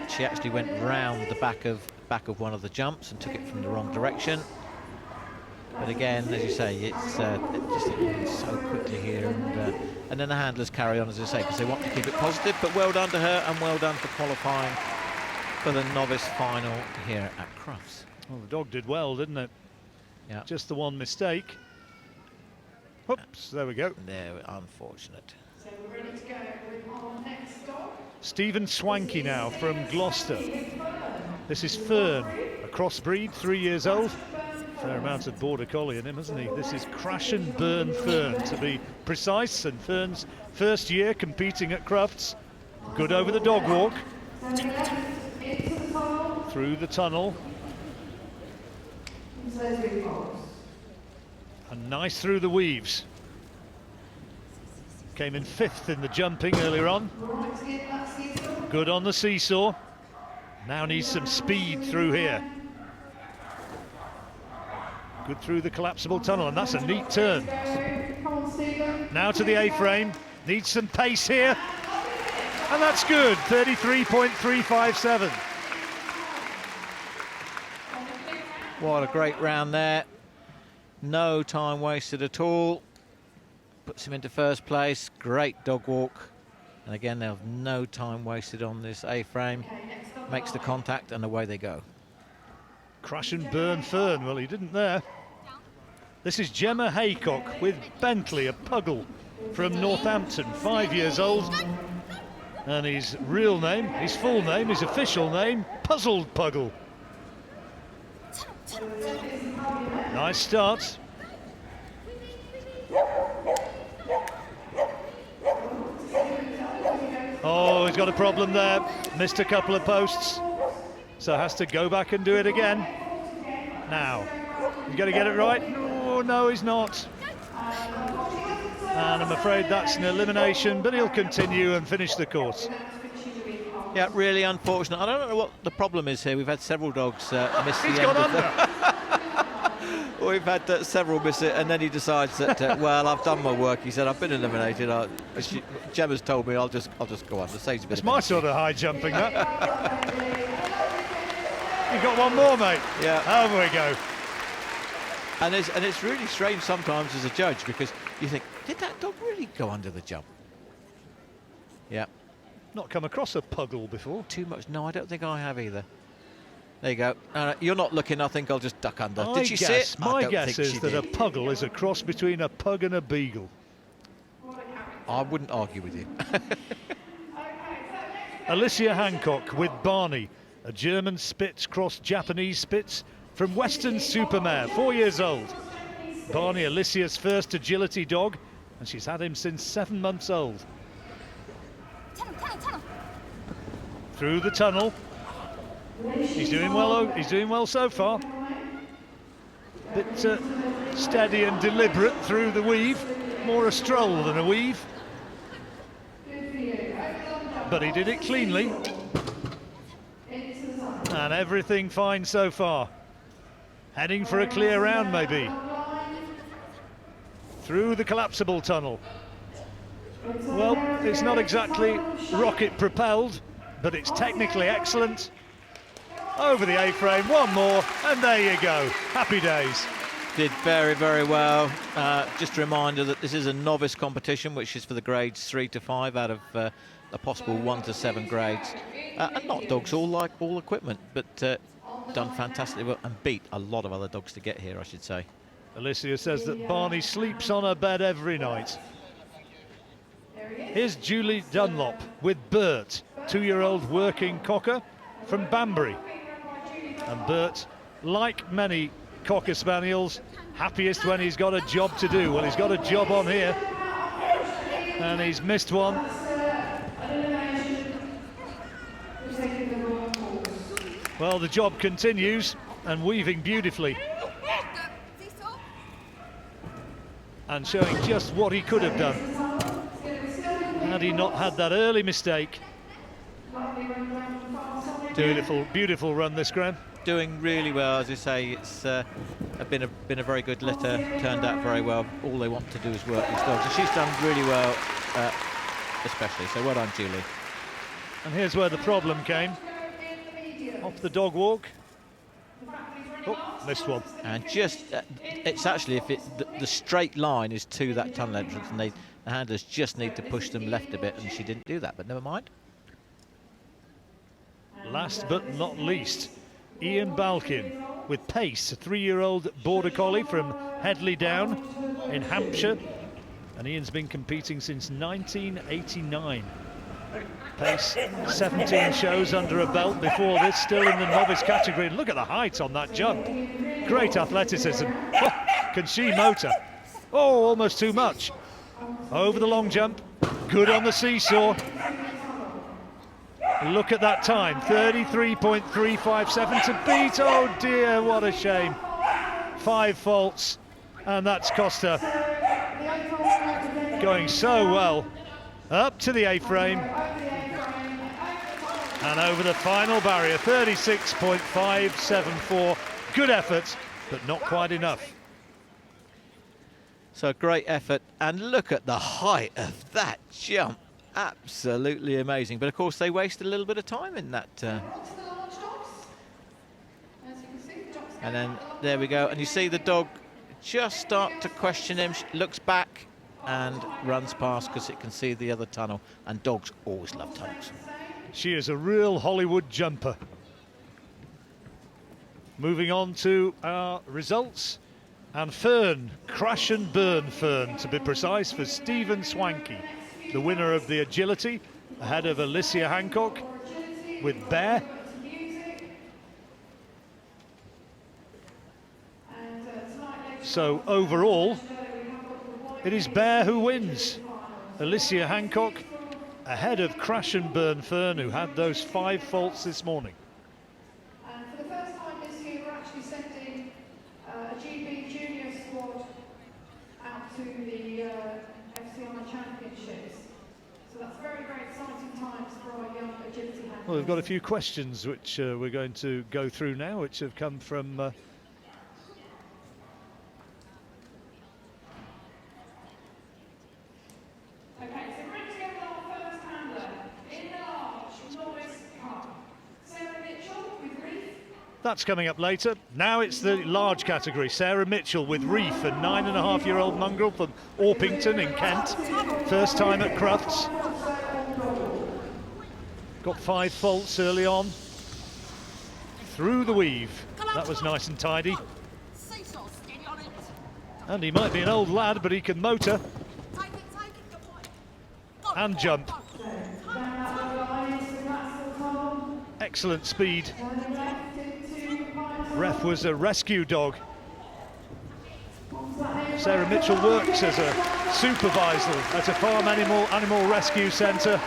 She actually went round the back of one of the jumps and took it from the wrong direction. But again, as you say, it's just happens so quickly here, and then the handlers carry on, as I say, because they want to keep it positive. But well done to her, and well done for qualifying for the novice final here at Crufts. Well, the dog did well, didn't it? Yeah. Just the one mistake. Oops, there we go. There, unfortunate. So we're ready to go with our next dog. Stephen Swanky now from Gloucester. This is Fern, a crossbreed, 3 years old. Fair amount of border collie in him, hasn't he? This is Crash and Burn Fern, to be precise, and Fern's first year competing at Crufts. Good over the dog walk. Through the tunnel. And nice through the weaves. Came in 5th in the jumping earlier on. Good on the seesaw. Now needs some speed through here. Good through the collapsible tunnel, and that's a neat turn. Now to the A-frame. Needs some pace here. And that's good, 33.357. What a great round there. No time wasted at all. Puts him into first place. Great dog walk. And again, there's no time wasted on this A-frame. Makes the contact and away they go. Crash and Burn Fern, well, he didn't there. This is Gemma Haycock with Bentley, a puggle from Northampton, 5 years old. And his real name, his full name, his official name, Puzzled Puggle. Nice start. Oh, he's got a problem there. Missed a couple of posts. So has to go back and do it again. Now, he's got to get it right. Oh, no, he's not. And I'm afraid that's an elimination, but he'll continue and finish the course. Yeah, really unfortunate. I don't know what the problem is here. We've had several dogs miss the He's end gone of under. We've had several miss it, and then he decides that, well, I've done my work. He said, I've been eliminated. Gemma's told me I'll just go under. Saves a bit It's of my energy. sort of high jumping, that. You've got one more, mate. Yeah. Over we go. And it's really strange sometimes as a judge, because you think, did that dog really go under the jump? Yeah. Not come across a puggle before. Too much. No, I don't think I have either. There you go. You're not looking. I think I'll just duck under. Did she sit? My guess is that a puggle is a cross between a pug and a beagle. I wouldn't argue with you. Alicia Hancock with Barney, a German Spitz cross Japanese Spitz from Western Supermare, 4 years old. Barney, Alicia's first agility dog, and she's had him since 7 months old. Through the tunnel. He's doing well so far. Bit steady and deliberate through the weave. More a stroll than a weave. But he did it cleanly. And everything fine so far. Heading for a clear round, maybe. Through the collapsible tunnel. Well, it's not exactly rocket propelled, but it's technically excellent. Over the A-frame, one more, and there you go. Happy days. Did very, very well. Just a reminder that this is a novice competition, which is for the grades 3 to 5 out of a possible 1 to 7 grades. And not dogs all like all equipment, but done fantastically well and beat a lot of other dogs to get here, I should say. Alicia says that Barney sleeps on her bed every night. Here's Julie Dunlop with Bert, 2-year-old working cocker from Banbury. And Bert, like many Cocker Spaniels, happiest when he's got a job to do. Well, he's got a job on here, and he's missed one. Well, the job continues, and weaving beautifully. And showing just what he could have done had he not had that early mistake. Beautiful run this, Graham. Doing really well, as I say. It's been a very good litter, turned out very well. All they want to do is work these dogs, and she's done really well, especially. So well done, Julie. And here's where the problem came. Off the dog walk. Oh, missed one. And just, it's actually, if the straight line is to that tunnel entrance, and the handlers just need to push them left a bit, and she didn't do that, but never mind. Last but not least, Ian Balkin with Pace, a 3-year-old border collie from Headley Down in Hampshire. And Ian's been competing since 1989. Pace, 17 shows under a belt before this, still in the novice category. And look at the height on that jump. Great athleticism. Oh, can she motor? Oh, almost too much. Over the long jump. Good on the seesaw. Look at that time, 33.357 to beat. Oh dear, what a shame. 5 faults, and that's cost her. Going so well. Up to the A-frame. And over the final barrier, 36.574. Good effort, but not quite enough. So great effort, and look at the height of that jump. Absolutely amazing, but of course they wasted a little bit of time in that. And then there we go, and you see the dog just start to question him. She looks back and runs past because it can see the other tunnel, and dogs always love tunnels. She is a real Hollywood jumper. Moving on to our results, and Fern, Crash and Burn Fern to be precise, for Stephen Swanky, the winner of the agility, ahead of Alicia Hancock with Bear. So overall, it is Bear who wins. Alicia Hancock ahead of Crash and Burn Fern, who had those 5 faults this morning. And for the first time this year, we're actually sending a GB Junior squad out to the FCI Championships. So that's very, very exciting times for our young agility handlers. Well, we've got a few questions which we're going to go through now, which have come from Okay, so bring together our first handler in the large Novice Cup. Sarah Mitchell with Reef. That's coming up later. Now it's the large category. Sarah Mitchell with Reef, a 9.5-year-old mongrel from Orpington in Kent. First time at Crufts. Got 5 faults early on. Through the weave. That was nice and tidy. And he might be an old lad, but he can motor. And jump. Excellent speed. Ref was a rescue dog. Sarah Mitchell works as a supervisor at a farm animal rescue centre,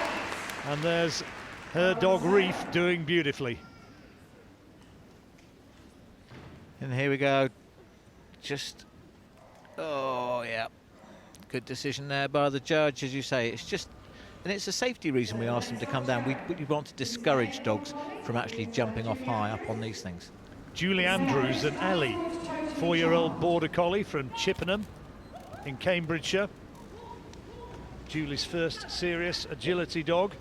and there's her dog Reef doing beautifully. And here we go. Just, oh yeah, good decision there by the judge, as you say. It's just, and it's a safety reason we asked them to come down. We want to discourage dogs from actually jumping off high up on these things. Julie Andrews and Ellie, 4-year-old border collie from Chippenham in Cambridgeshire. Julie's first serious agility dog.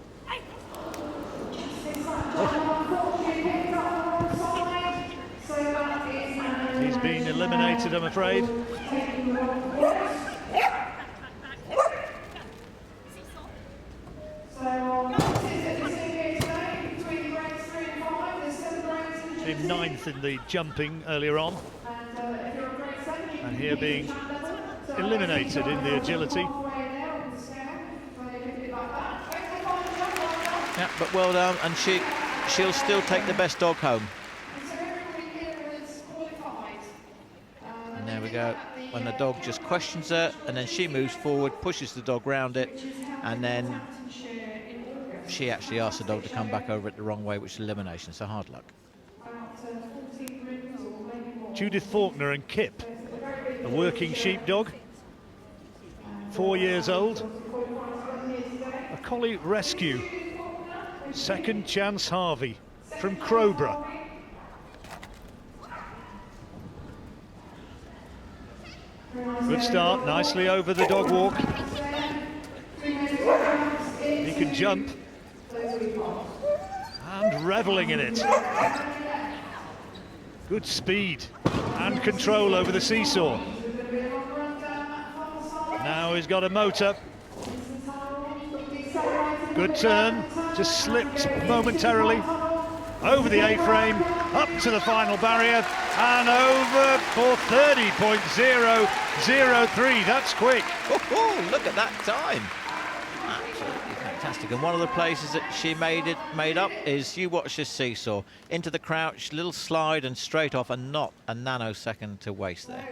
He's been eliminated, I'm afraid. In 9th in the jumping earlier on, and here being eliminated in the agility. Yeah, but well done, and she'll still take the best dog home. And there we go, when the dog just questions her, and then she moves forward, pushes the dog round it, and then she actually asks the dog to come back over it the wrong way, which is elimination, so hard luck. Judith Faulkner and Kip, a working sheepdog, 4 years old, a collie rescue, Second Chance Harvey from Crowborough. Good start, nicely over the dog walk. He can jump. And reveling in it. Good speed and control over the seesaw. Now he's got a motor. Good turn, just slipped momentarily. Over the A-frame, up to the final barrier, and over for 30.003. That's quick. Oh, look at that time. Absolutely fantastic. And one of the places that she made up is, you watch this seesaw, into the crouch, little slide and straight off, and not a nanosecond to waste there.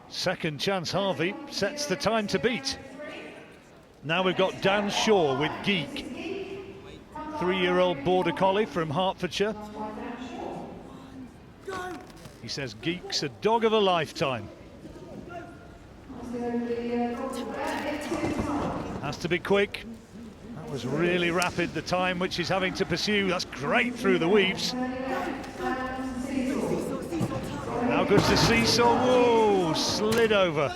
Second chance Harvey sets the time to beat. Now we've got Dan Shaw with Geek, 3-year-old border collie from Hertfordshire. He says Geek's a dog of a lifetime. Has to be quick. That was really rapid, the time which he's having to pursue. That's great through the weaves. Now goes the seesaw. Whoa, slid over.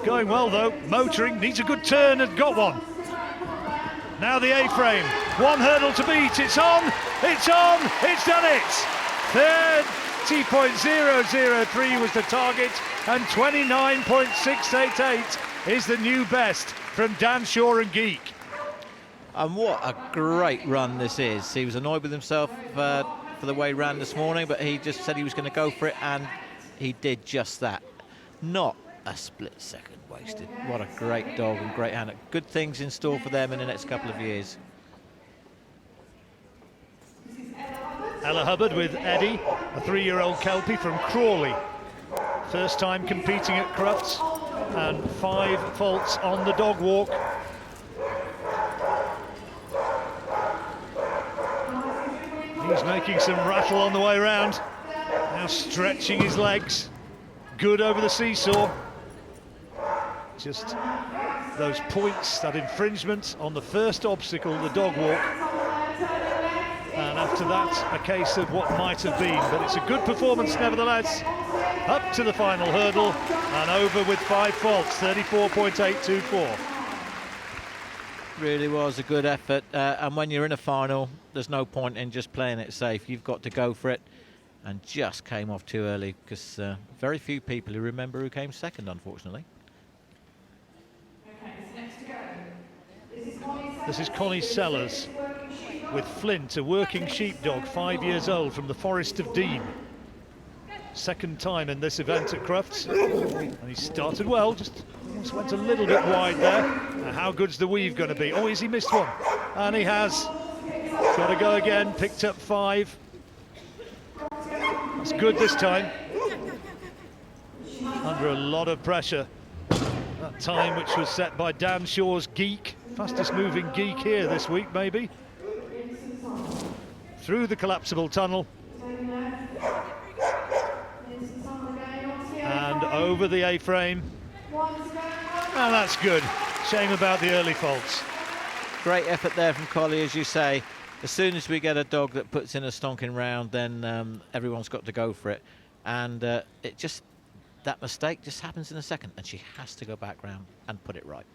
Going well though, motoring, needs a good turn, has got one. Now the A-frame, one hurdle to beat, it's on, it's done it! 30.003 was the target, and 29.688 is the new best from Dan Shaw and Geek. And what a great run this is. He was annoyed with himself for the way he ran this morning, but he just said he was going to go for it, and he did just that. Not a split second wasted. What a great dog and great hand. Good things in store for them in the next couple of years. Ella Hubbard with Eddie, a 3-year-old Kelpie from Crawley. First time competing at Crufts, and 5 faults on the dog walk. He's making some rattle on the way round. Now stretching his legs. Good over the seesaw. Just those points, that infringement on the first obstacle, the dog walk. And after that, a case of what might have been. But it's a good performance nevertheless. Up to the final hurdle and over with 5 faults, 34.824. Really was a good effort. And when you're in a final, there's no point in just playing it safe. You've got to go for it. And just came off too early, because very few people who remember who came second, unfortunately. This is Connie Sellers with Flint, a working sheepdog, 5 years old, from the Forest of Dean. Second time in this event at Crufts, and he started well, just almost went a little bit wide there. Now how good's the weave going to be? Oh, has he missed one? And he has. Got to go again, picked up 5. That's good this time. Under a lot of pressure. That time which was set by Dan Shaw's Geek, fastest moving geek here this week maybe. Through the collapsible tunnel. And over the A-frame. And that's good. Shame about the early faults. Great effort there from Collie, as you say. As soon as we get a dog that puts in a stonking round, then everyone's got to go for it. And that mistake just happens in a second, and she has to go back round and put it right.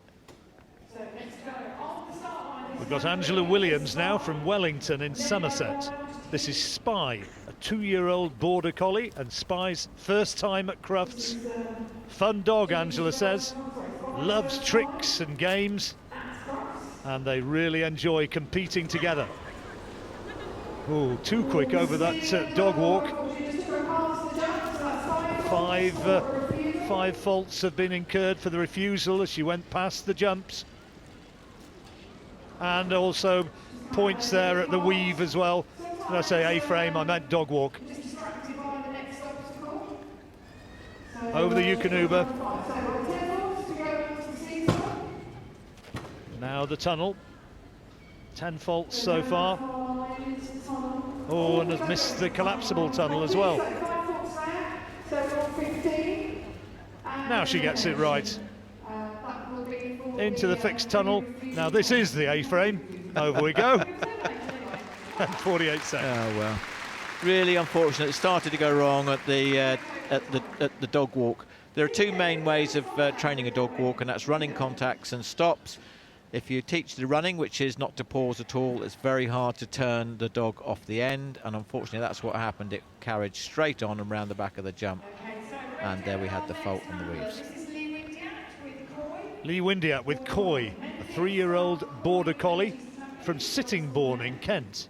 We've got Angela Williams now from Wellington in Somerset. This is Spy, a 2-year-old border collie, and Spy's first time at Crufts. Fun dog, Angela says. Loves tricks and games, and they really enjoy competing together. Oh, too quick over that dog walk. 5 faults have been incurred for the refusal as she went past the jumps. And also points there at the weave as well. When I say A-frame, I meant dog walk. Over the Eukanuba. Now the tunnel. 10 faults so far. Oh, and has missed the collapsible tunnel as well. Now she gets it right. into the fixed tunnel. Now this is the A-frame. Over we go. And 48 seconds. Oh well, really unfortunate. It started to go wrong at the dog walk. There are two main ways of training a dog walk, and that's running contacts and stops. If you teach the running, which is not to pause at all, it's very hard to turn the dog off the end, and unfortunately that's what happened. It carried straight on and round the back of the jump, and there we had the fault on the weaves. Lee Windiat with Coy, a 3-year-old border collie from Sittingbourne in Kent.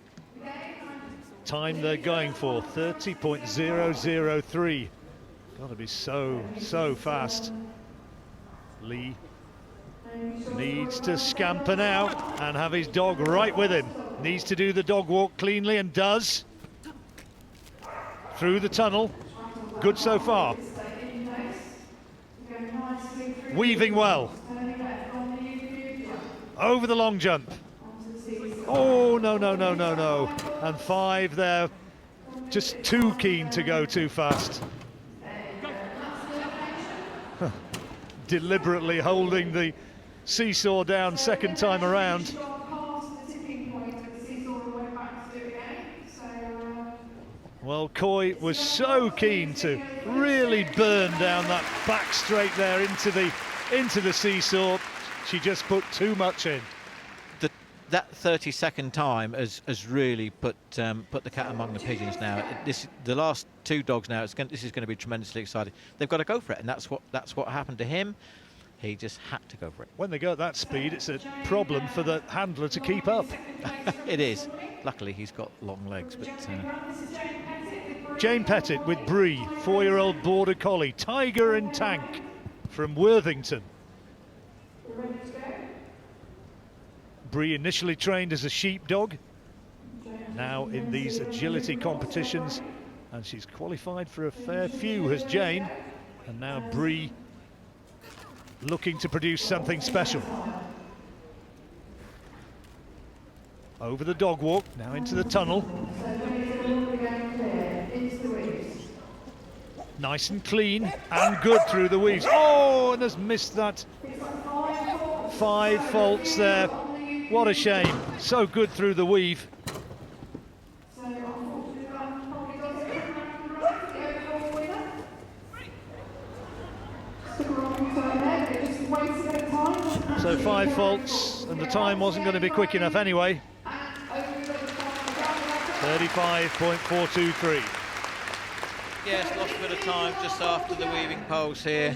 Time they're going for 30.003. Got to be so fast. Lee needs to scamper now and have his dog right with him. Needs to do the dog walk cleanly, and does. Through the tunnel. Good so far. Weaving well. Over the long jump. Oh, no. And 5 there. Just too keen to go too fast. Deliberately holding the seesaw down second time around. Well, Coy was so keen to really burn down that back straight there into the seesaw. She just put too much in. That 30-second time has really put the cat among the pigeons now. The last 2 dogs now. This is going to be tremendously exciting. They've got to go for it, and that's what happened to him. He just had to go for it. When they go at that speed, it's a problem for the handler to keep up. It is. Luckily, he's got long legs. But Jane Pettit with Bree, 4-year-old border collie, Tiger and Tank from Worthington. Bree initially trained as a sheepdog, now in these agility competitions, and she's qualified for a fair few, has Jane, and now Bree looking to produce something special. Over the dog walk, now into the tunnel. Nice and clean and good through the weaves. Oh, and has missed that. 5 faults there. What a shame. So good through the weave. So 5 faults, and the time wasn't going to be quick enough anyway. 35.423. yes, lost a bit of time just after the weaving poles here.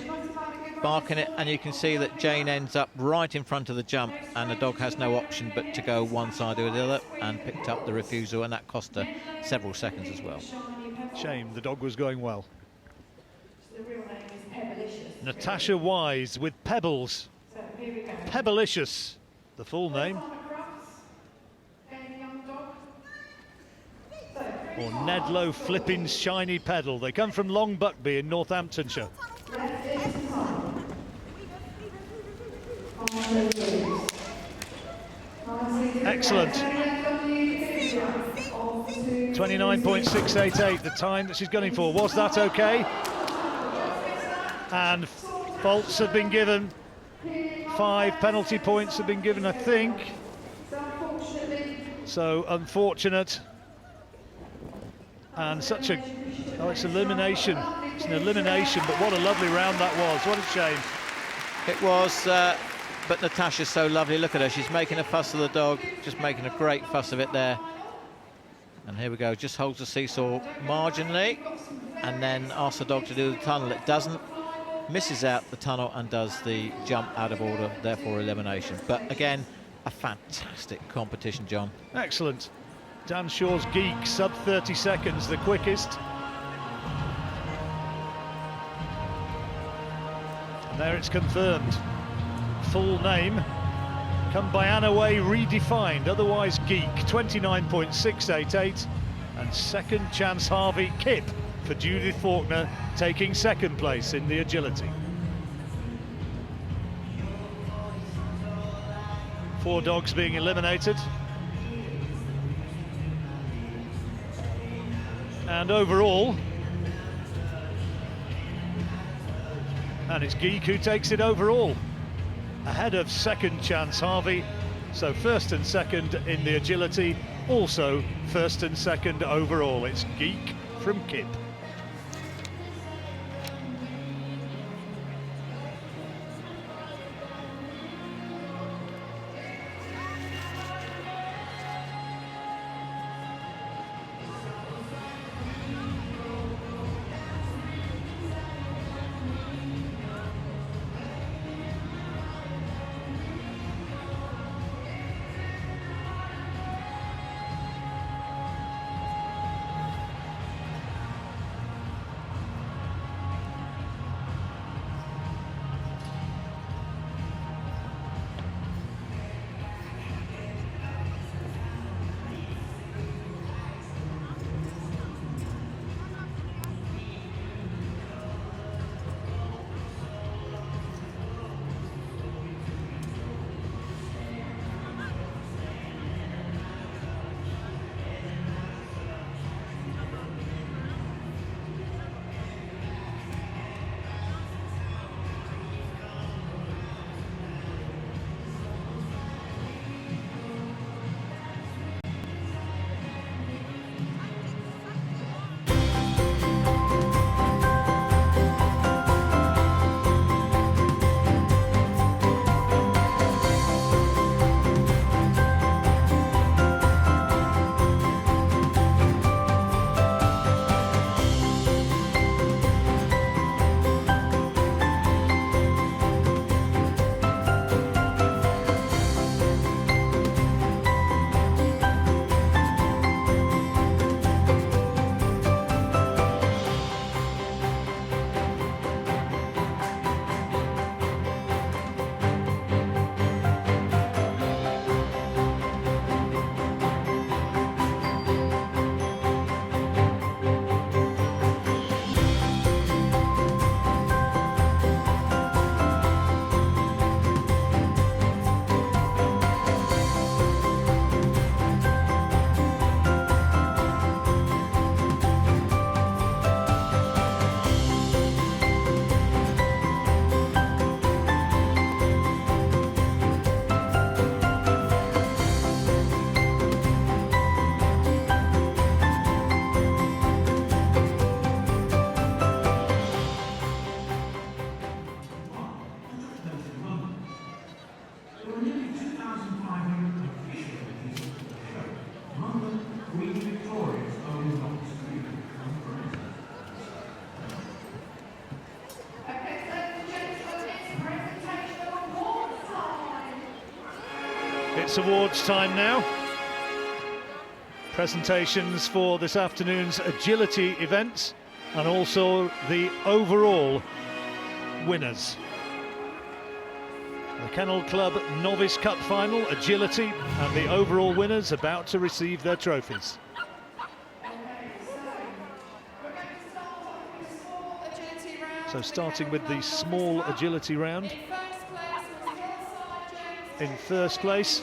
Barking it, and you can see that Jane ends up right in front of the jump, and the dog has no option but to go one side or the other, and picked up the refusal, and that cost her several seconds as well. Shame, the dog was going well. Natasha Wise with Pebbles. Pebbleicious, the full name. Or Nedlow Flippin' Shiny Pedal. They come from Long Buckby in Northamptonshire. Excellent. 29.688, the time that she's gunning for. Was that okay? And faults have been given. 5 penalty points have been given, I think. So unfortunate. And such a, oh, it's elimination. It's an elimination, but what a lovely round that was. What a shame. It was, but Natasha's so lovely. Look at her, she's making a fuss of the dog, just making a great fuss of it there. And here we go, just holds the seesaw marginally, and then asks the dog to do the tunnel. It doesn't, misses out the tunnel and does the jump out of order, therefore elimination. But again, a fantastic competition, John. Excellent. Dan Shaw's Geek, sub 30 seconds, the quickest. And there it's confirmed. Full name, Come Bayana Way redefined, otherwise Geek, 29.688. And Second Chance Harvey Kip for Judith Faulkner, taking second place in the agility. 4 dogs being eliminated. And overall, and it's Geek who takes it overall. ahead of second chance Harvey. So first and second in the agility, also first and second overall. It's Geek from Kip. There were nearly 2,500 official pieces of the show. Among them, Queen Victoria's own Knox Creek conference. Okay, ladies and gentlemen, it's presentation of awards time. It's awards time now. Presentations for this afternoon's agility events and also the overall winners. The Kennel Club Novice Cup final, agility, and the overall winners about to receive their trophies. So starting with the small agility round. In first place,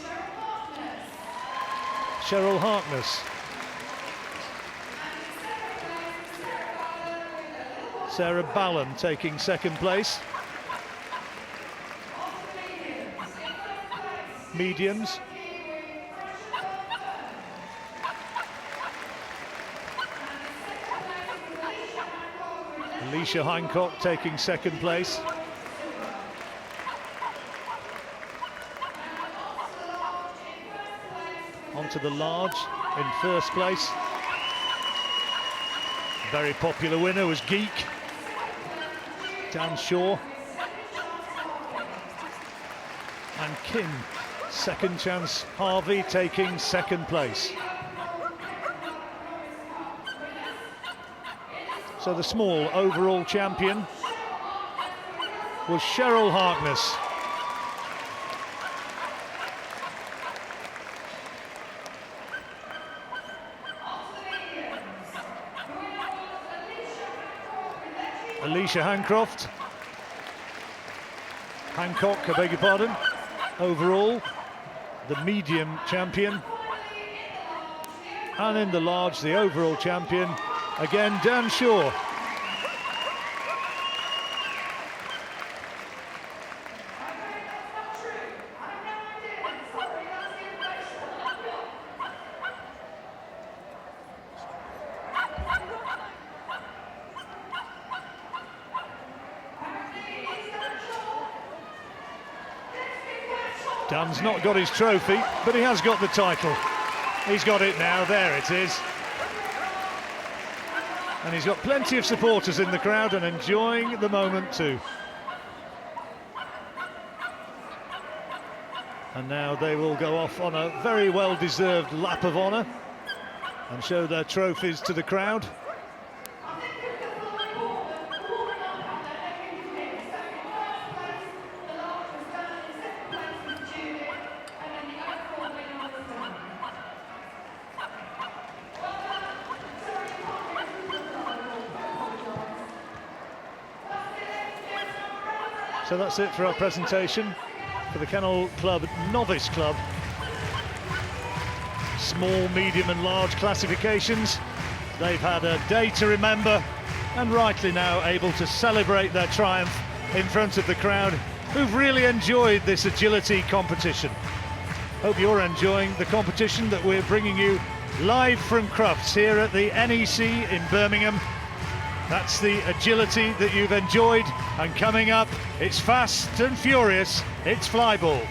Cheryl Harkness. Sarah Ballon taking second place. Mediums. Alicia Hancock taking second place. Onto the large in first place. Very popular winner was Geek. Dan Shaw. And Kim, second chance Harvey, taking second place. So the small overall champion was Cheryl Harkness. Alicia Hancock, I beg your pardon, overall the medium champion, and in the large the overall champion, again Dan Shaw. Dunn's not got his trophy, but he has got the title. He's got it now, there it is. And he's got plenty of supporters in the crowd and enjoying the moment too. And now they will go off on a very well-deserved lap of honour and show their trophies to the crowd. So that's it for our presentation for the Kennel Club Novice Club. Small, medium and large classifications. They've had a day to remember and rightly now able to celebrate their triumph in front of the crowd who've really enjoyed this agility competition. Hope you're enjoying the competition that we're bringing you live from Crufts here at the NEC in Birmingham. That's the agility that you've enjoyed, and coming up, it's fast and furious, it's flyball.